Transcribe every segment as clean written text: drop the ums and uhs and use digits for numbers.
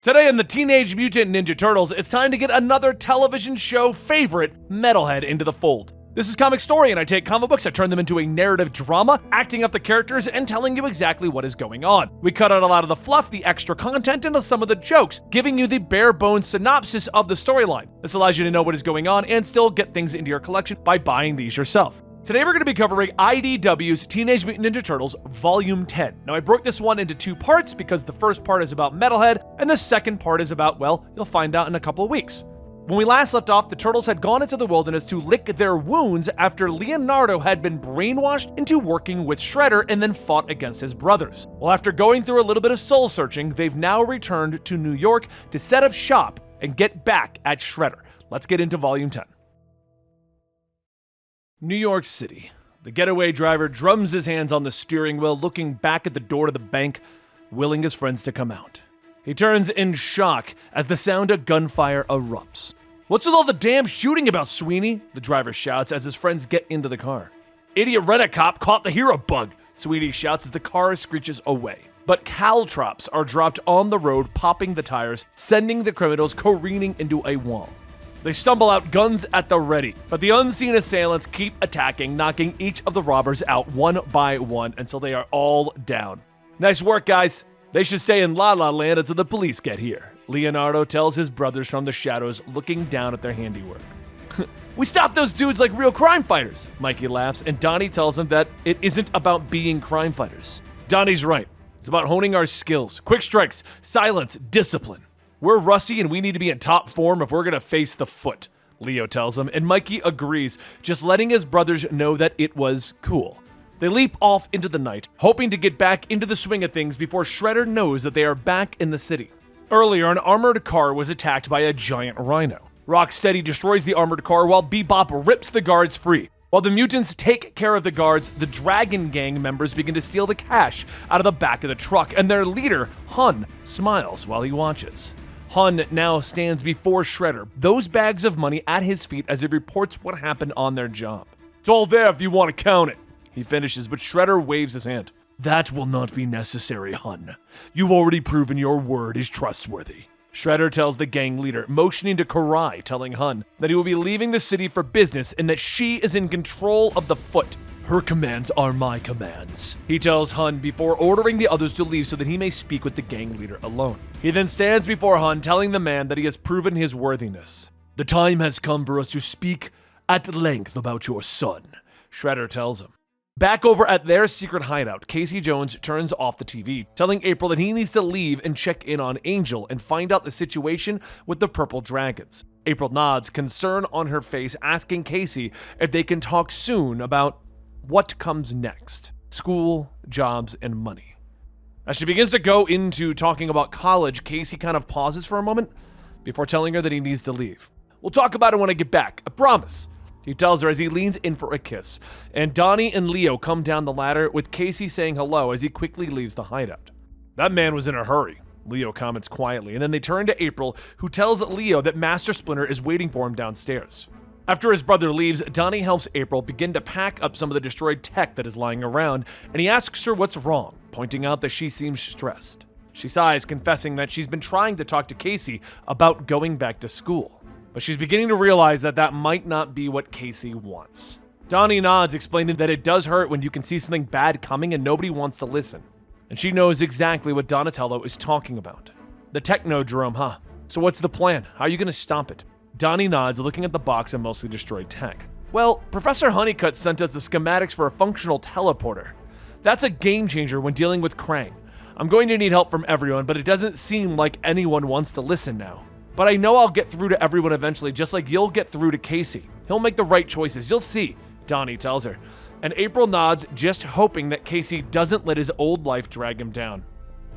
Today in the Teenage Mutant Ninja Turtles, it's time to get another television show favorite, Metalhead, into the fold. This is Comicstorian. I take comic books, I turn them into a narrative drama, acting up the characters and telling you exactly what is going on. We cut out a lot of the fluff, the extra content, and some of the jokes, giving you the bare bones synopsis of the storyline. This allows you to know what is going on and still get things into your collection by buying these yourself. Today we're going to be covering IDW's Teenage Mutant Ninja Turtles Volume 10. Now I broke this one into two parts because the first part is about Metalhead and the second part is about, well, you'll find out in a couple of weeks. When we last left off, the Turtles had gone into the wilderness to lick their wounds after Leonardo had been brainwashed into working with Shredder and then fought against his brothers. Well, after going through a little bit of soul searching, they've now returned to New York to set up shop and get back at Shredder. Let's get into Volume 10. New York City. The getaway driver drums his hands on the steering wheel, looking back at the door to the bank, willing his friends to come out. He turns in shock as the sound of gunfire erupts. "What's with all the damn shooting about, Sweeney?" the driver shouts as his friends get into the car. "Idiot rent-a-cop caught the hero bug," Sweeney shouts as the car screeches away. But caltrops are dropped on the road, popping the tires, sending the criminals careening into a wall. They stumble out, guns at the ready, but the unseen assailants keep attacking, knocking each of the robbers out one by one until they are all down. "Nice work, guys. They should stay in La La Land until the police get here," Leonardo tells his brothers from the shadows, looking down at their handiwork. "We stopped those dudes like real crime fighters," Mikey laughs, and Donnie tells him that it isn't about being crime fighters. Donnie's right. It's about honing our skills. Quick strikes, silence, discipline. "We're rusty and we need to be in top form if we're gonna face the Foot," Leo tells him, and Mikey agrees, just letting his brothers know that it was cool. They leap off into the night, hoping to get back into the swing of things before Shredder knows that they are back in the city. Earlier, an armored car was attacked by a giant rhino. Rocksteady destroys the armored car while Bebop rips the guards free. While the mutants take care of the guards, the Dragon Gang members begin to steal the cash out of the back of the truck, and their leader, Hun, smiles while he watches. Hun now stands before Shredder, those bags of money at his feet as he reports what happened on their job. "It's all there if you want to count it," he finishes, but Shredder waves his hand. "That will not be necessary, Hun. You've already proven your word is trustworthy." Shredder tells the gang leader, motioning to Karai, telling Hun that he will be leaving the city for business and that she is in control of the Foot. "Her commands are my commands," he tells Hun before ordering the others to leave so that he may speak with the gang leader alone. He then stands before Hun, telling the man that he has proven his worthiness. "The time has come for us to speak at length about your son," Shredder tells him. Back over at their secret hideout, Casey Jones turns off the TV, telling April that he needs to leave and check in on Angel and find out the situation with the purple dragons. April nods, concern on her face, asking Casey if they can talk soon about what comes next: school, jobs, and money. As she begins to go into talking about college, Casey kind of pauses for a moment before telling her that he needs to leave. "We'll talk about it when I get back, I promise," he tells her as he leans in for a kiss, and Donnie and Leo come down the ladder with Casey saying hello as he quickly leaves the hideout. "That man was in a hurry," Leo comments quietly, and then they turn to April, who tells Leo that Master Splinter is waiting for him downstairs. After his brother leaves, Donnie helps April begin to pack up some of the destroyed tech that is lying around, and he asks her what's wrong, pointing out that she seems stressed. She sighs, confessing that she's been trying to talk to Casey about going back to school, but she's beginning to realize that that might not be what Casey wants. Donnie nods, explaining that it does hurt when you can see something bad coming and nobody wants to listen. And she knows exactly what Donatello is talking about. "The Technodrome, huh? So what's the plan? How are you going to stop it?" Donnie nods, looking at the box of mostly destroyed tech. "Well, Professor Honeycutt sent us the schematics for a functional teleporter. That's a game changer when dealing with Krang. I'm going to need help from everyone, but it doesn't seem like anyone wants to listen now. But I know I'll get through to everyone eventually, just like you'll get through to Casey. He'll make the right choices, you'll see," Donnie tells her. And April nods, just hoping that Casey doesn't let his old life drag him down.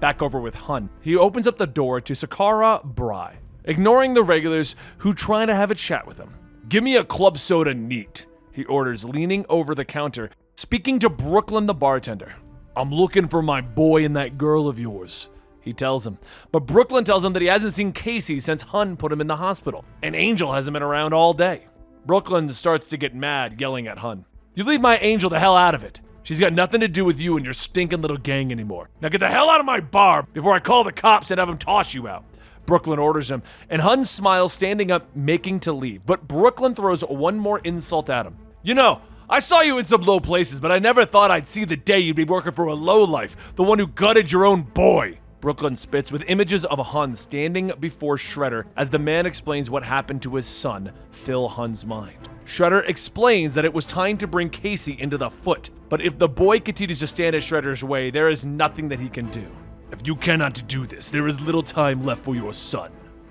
Back over with Hun. He opens up the door to Sakara Bry, ignoring the regulars who try to have a chat with him. "Give me a club soda neat," he orders, leaning over the counter, speaking to Brooklyn the bartender. "I'm looking for my boy and that girl of yours," he tells him. But Brooklyn tells him that he hasn't seen Casey since Hun put him in the hospital, and Angel hasn't been around all day. Brooklyn starts to get mad, yelling at Hun. "You leave my Angel the hell out of it. She's got nothing to do with you and your stinking little gang anymore. Now get the hell out of my bar before I call the cops and have them toss you out." Brooklyn orders him, and Hun smiles, standing up, making to leave. But Brooklyn throws one more insult at him. You know, I saw you in some low places, but I never thought I'd see the day you'd be working for a lowlife, the one who gutted your own boy. Brooklyn spits with images of Hun standing before Shredder as the man explains what happened to his son, fill Hun's mind. Shredder explains that it was time to bring Casey into the foot, but if the boy continues to stand in Shredder's way, there is nothing that he can do. If you cannot do this, there is little time left for your son.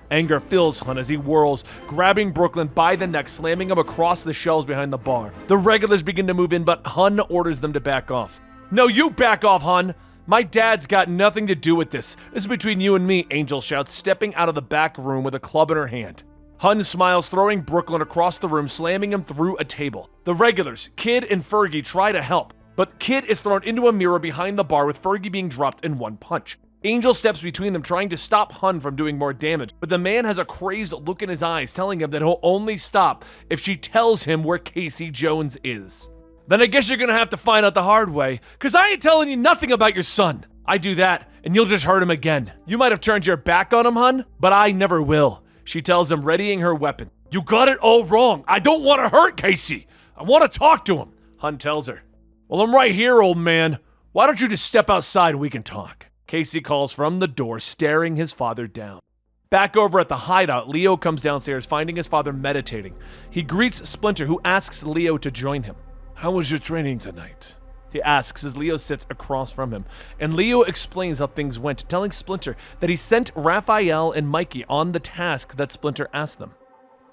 Anger fills Hun as he whirls, grabbing Brooklyn by the neck, slamming him across the shelves behind the bar. The regulars begin to move in, but Hun orders them to back off. No, you back off, Hun! My dad's got nothing to do with this. This is between you and me, Angel shouts, stepping out of the back room with a club in her hand. Hun smiles, throwing Brooklyn across the room, slamming him through a table. The regulars, Kid and Fergie, try to help, but Kid is thrown into a mirror behind the bar with Fergie being dropped in one punch. Angel steps between them, trying to stop Hun from doing more damage, but the man has a crazed look in his eyes, telling him that he'll only stop if she tells him where Casey Jones is. Then I guess you're gonna have to find out the hard way, cause I ain't telling you nothing about your son. I do that, and you'll just hurt him again. You might have turned your back on him, Hun, but I never will. She tells him, readying her weapon. You got it all wrong. I don't want to hurt Casey. I want to talk to him. Hun tells her. Well, I'm right here, old man. Why don't you just step outside and we can talk? Casey calls from the door, staring his father down. Back over at the hideout, Leo comes downstairs, finding his father meditating. He greets Splinter, who asks Leo to join him. How was your training tonight? He asks as Leo sits across from him, and Leo explains how things went, telling Splinter that he sent Raphael and Mikey on the task that Splinter asked them.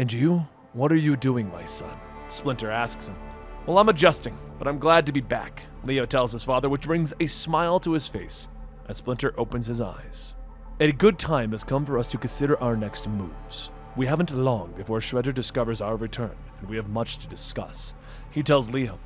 And you? What are you doing, my son? Splinter asks him. Well, I'm adjusting, but I'm glad to be back, Leo tells his father, which brings a smile to his face as Splinter opens his eyes. A good time has come for us to consider our next moves. We haven't long before Shredder discovers our return, and we have much to discuss, he tells Leo.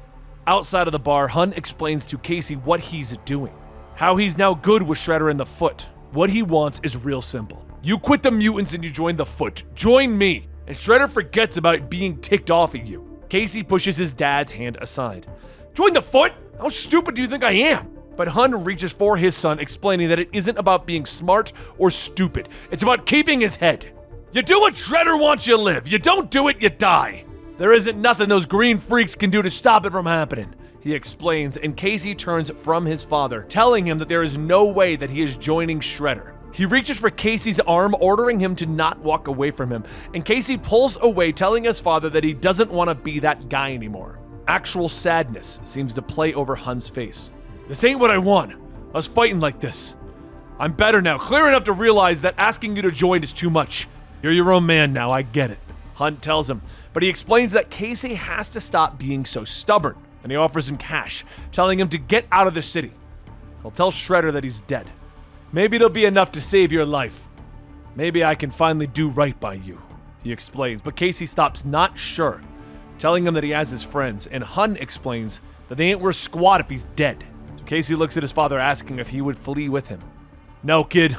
Outside of the bar, Hun explains to Casey what he's doing. How he's now good with Shredder in the foot. What he wants is real simple. You quit the mutants and you join the foot. Join me! And Shredder forgets about being ticked off at you. Casey pushes his dad's hand aside. Join the foot? How stupid do you think I am? But Hun reaches for his son, explaining that it isn't about being smart or stupid. It's about keeping his head. You do what Shredder wants you to live. You don't do it, you die. There isn't nothing those green freaks can do to stop it from happening, he explains, and Casey turns from his father, telling him that there is no way that he is joining Shredder. He reaches for Casey's arm, ordering him to not walk away from him, and Casey pulls away, telling his father that he doesn't want to be that guy anymore. Actual sadness seems to play over Hun's face. This ain't what I want. I was fighting like this. I'm better now, clear enough to realize that asking you to join is too much. You're your own man now, I get it, Hun tells him. But he explains that Casey has to stop being so stubborn, and he offers him cash, telling him to get out of the city. He'll tell Shredder that he's dead. Maybe it'll be enough to save your life. Maybe I can finally do right by you, he explains, but Casey stops, not sure, telling him that he has his friends, and Hun explains that they ain't worth squat if he's dead. So Casey looks at his father, asking if he would flee with him. No, kid,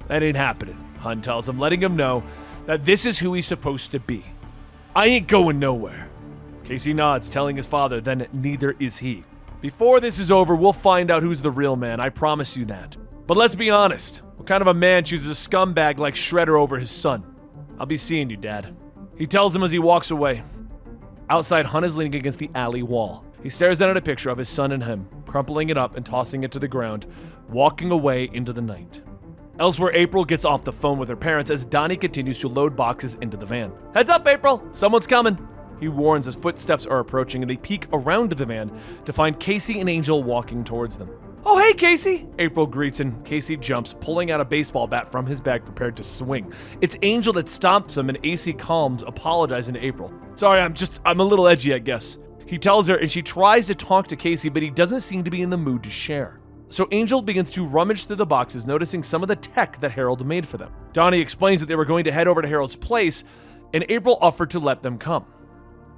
that ain't happening, Hun tells him, letting him know that this is who he's supposed to be. I ain't going nowhere. Casey nods, telling his father then neither is he. Before this is over, we'll find out who's the real man, I promise you that. But let's be honest, what kind of a man chooses a scumbag like Shredder over his son? I'll be seeing you, Dad. He tells him as he walks away. Outside, Hun is leaning against the alley wall. He stares down at a picture of his son and him, crumpling it up and tossing it to the ground, walking away into the night. Elsewhere, April gets off the phone with her parents as Donnie continues to load boxes into the van. Heads up, April! Someone's coming! He warns as footsteps are approaching and they peek around the van to find Casey and Angel walking towards them. Oh, hey, Casey! April greets and Casey jumps, pulling out a baseball bat from his bag prepared to swing. It's Angel that stomps him and AC calms, apologizing to April. Sorry, I'm a little edgy, I guess. He tells her and she tries to talk to Casey, but he doesn't seem to be in the mood to share. So Angel begins to rummage through the boxes, noticing some of the tech that Harold made for them. Donnie explains that they were going to head over to Harold's place, and April offered to let them come.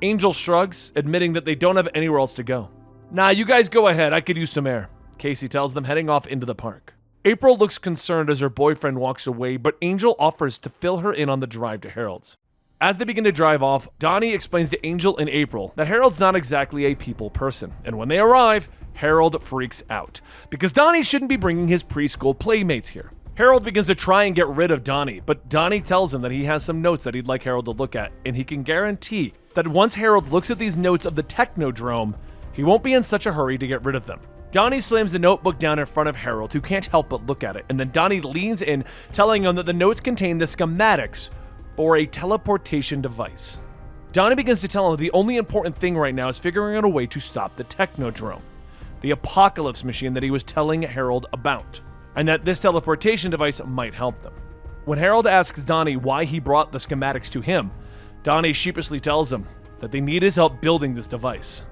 Angel shrugs, admitting that they don't have anywhere else to go. Nah, you guys go ahead, I could use some air, Casey tells them, heading off into the park. April looks concerned as her boyfriend walks away, but Angel offers to fill her in on the drive to Harold's. As they begin to drive off, Donnie explains to Angel and April that Harold's not exactly a people person, and when they arrive, Harold freaks out, because Donnie shouldn't be bringing his preschool playmates here. Harold begins to try and get rid of Donnie, but Donnie tells him that he has some notes that he'd like Harold to look at, and he can guarantee that once Harold looks at these notes of the Technodrome, he won't be in such a hurry to get rid of them. Donnie slams the notebook down in front of Harold, who can't help but look at it, and then Donnie leans in, telling him that the notes contain the schematics for a teleportation device. Donnie begins to tell him the only important thing right now is figuring out a way to stop the Technodrome, the apocalypse machine that he was telling Harold about, and that this teleportation device might help them. When Harold asks Donnie why he brought the schematics to him, Donnie sheepishly tells him that they need his help building this device.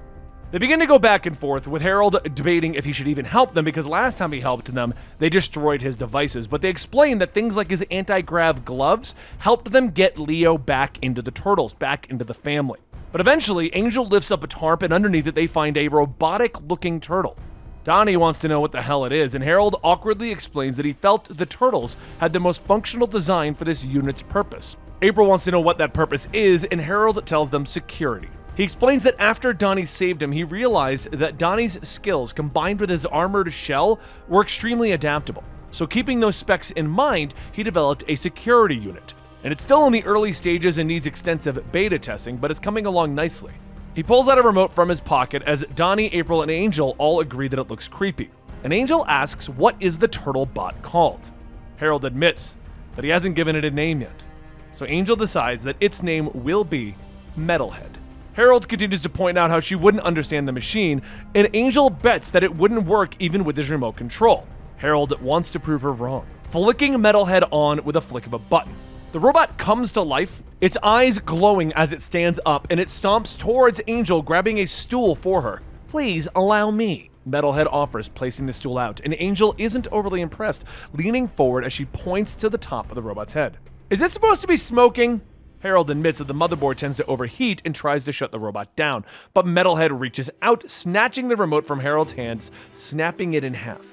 They begin to go back and forth, with Harold debating if he should even help them because last time he helped them, they destroyed his devices, but they explain that things like his anti-grav gloves helped them get Leo back into the Turtles, back into the family. But eventually, Angel lifts up a tarp and underneath it they find a robotic-looking turtle. Donnie wants to know what the hell it is, and Harold awkwardly explains that he felt the Turtles had the most functional design for this unit's purpose. April wants to know what that purpose is, and Harold tells them security. He explains that after Donnie saved him, he realized that Donnie's skills combined with his armored shell were extremely adaptable. So keeping those specs in mind, he developed a security unit. And it's still in the early stages and needs extensive beta testing, but it's coming along nicely. He pulls out a remote from his pocket as Donnie, April, and Angel all agree that it looks creepy. And Angel asks what is the turtle bot called. Harold admits that he hasn't given it a name yet. So Angel decides that its name will be Metalhead. Harold continues to point out how she wouldn't understand the machine, and Angel bets that it wouldn't work even with his remote control. Harold wants to prove her wrong, flicking Metalhead on with a flick of a button. The robot comes to life, its eyes glowing as it stands up, and it stomps towards Angel, grabbing a stool for her. "Please allow me," Metalhead offers, placing the stool out, and Angel isn't overly impressed, leaning forward as she points to the top of the robot's head. "Is this supposed to be smoking?" Harold admits that the motherboard tends to overheat and tries to shut the robot down, but Metalhead reaches out, snatching the remote from Harold's hands, snapping it in half.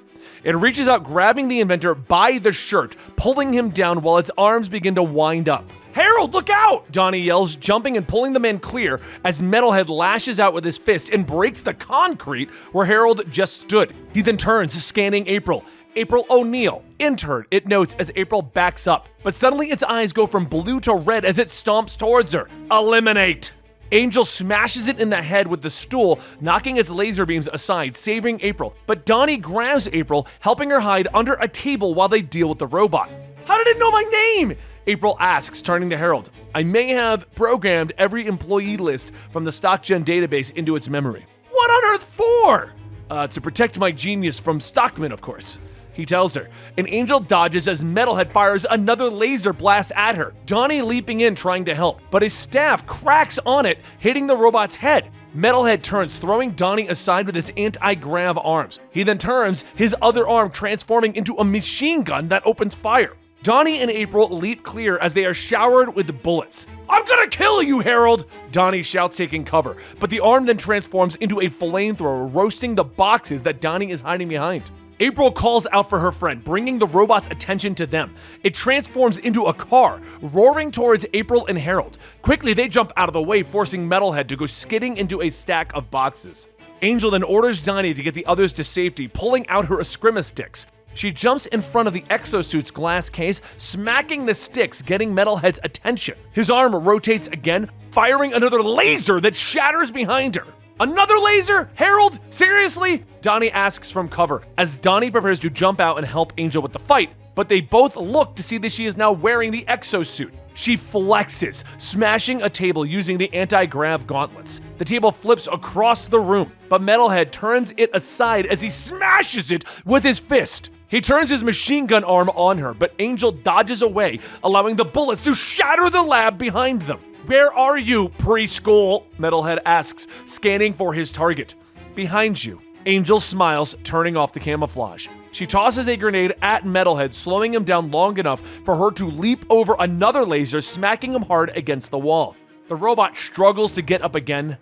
It reaches out, grabbing the inventor by the shirt, pulling him down while its arms begin to wind up. "Harold, look out!" Donnie yells, jumping and pulling the man clear as Metalhead lashes out with his fist and breaks the concrete where Harold just stood. He then turns, scanning April. April O'Neil, intern, it notes as April backs up, but suddenly its eyes go from blue to red as it stomps towards her. "Eliminate!" Angel smashes it in the head with the stool, knocking its laser beams aside, saving April, but Donnie grabs April, helping her hide under a table while they deal with the robot. "How did it know my name?" April asks, turning to Harold. "I may have programmed every employee list from the StockGen database into its memory." "What on earth for?" To protect my genius from Stockman, of course," he tells her. An Angel dodges as Metalhead fires another laser blast at her, Donnie leaping in trying to help, but his staff cracks on it, hitting the robot's head. Metalhead turns, throwing Donnie aside with his anti-grav arms. He then turns, his other arm transforming into a machine gun that opens fire. Donnie and April leap clear as they are showered with bullets. "I'm gonna kill you, Harold!" Donnie shouts, taking cover, but the arm then transforms into a flamethrower, roasting the boxes that Donnie is hiding behind. April calls out for her friend, bringing the robot's attention to them. It transforms into a car, roaring towards April and Harold. Quickly, they jump out of the way, forcing Metalhead to go skidding into a stack of boxes. Angel then orders Donnie to get the others to safety, pulling out her Eskrima sticks. She jumps in front of the exosuit's glass case, smacking the sticks, getting Metalhead's attention. His arm rotates again, firing another laser that shatters behind her. "Another laser? Harold? Seriously?" Donnie asks from cover as Donnie prepares to jump out and help Angel with the fight, but they both look to see that she is now wearing the exosuit. She flexes, smashing a table using the anti-grav gauntlets. The table flips across the room, but Metalhead turns it aside as he smashes it with his fist. He turns his machine gun arm on her, but Angel dodges away, allowing the bullets to shatter the lab behind them. "Where are you, preschool?" Metalhead asks, scanning for his target. "Behind you." Angel smiles, turning off the camouflage. She tosses a grenade at Metalhead, slowing him down long enough for her to leap over another laser, smacking him hard against the wall. The robot struggles to get up again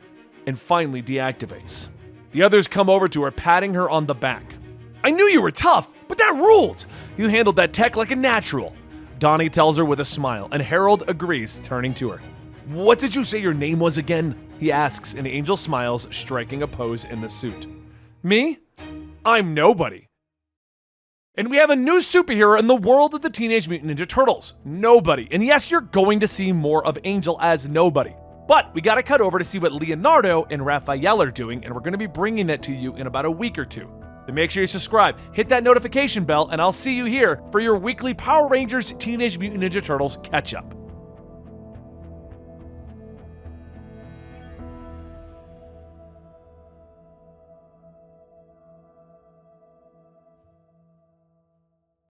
and finally deactivates. The others come over to her, patting her on the back. "I knew you were tough, but that ruled! You handled that tech like a natural," Donnie tells her with a smile, and Harold agrees, turning to her. "What did you say your name was again?" he asks, and Angel smiles, striking a pose in the suit. "Me? I'm nobody. And we have a new superhero in the world of the Teenage Mutant Ninja Turtles, Nobody. And yes, you're going to see more of Angel as Nobody. But we gotta cut over to see what Leonardo and Raphael are doing, and we're gonna be bringing that to you in about a week or two. So make sure you subscribe, hit that notification bell, and I'll see you here for your weekly Power Rangers Teenage Mutant Ninja Turtles catch-up.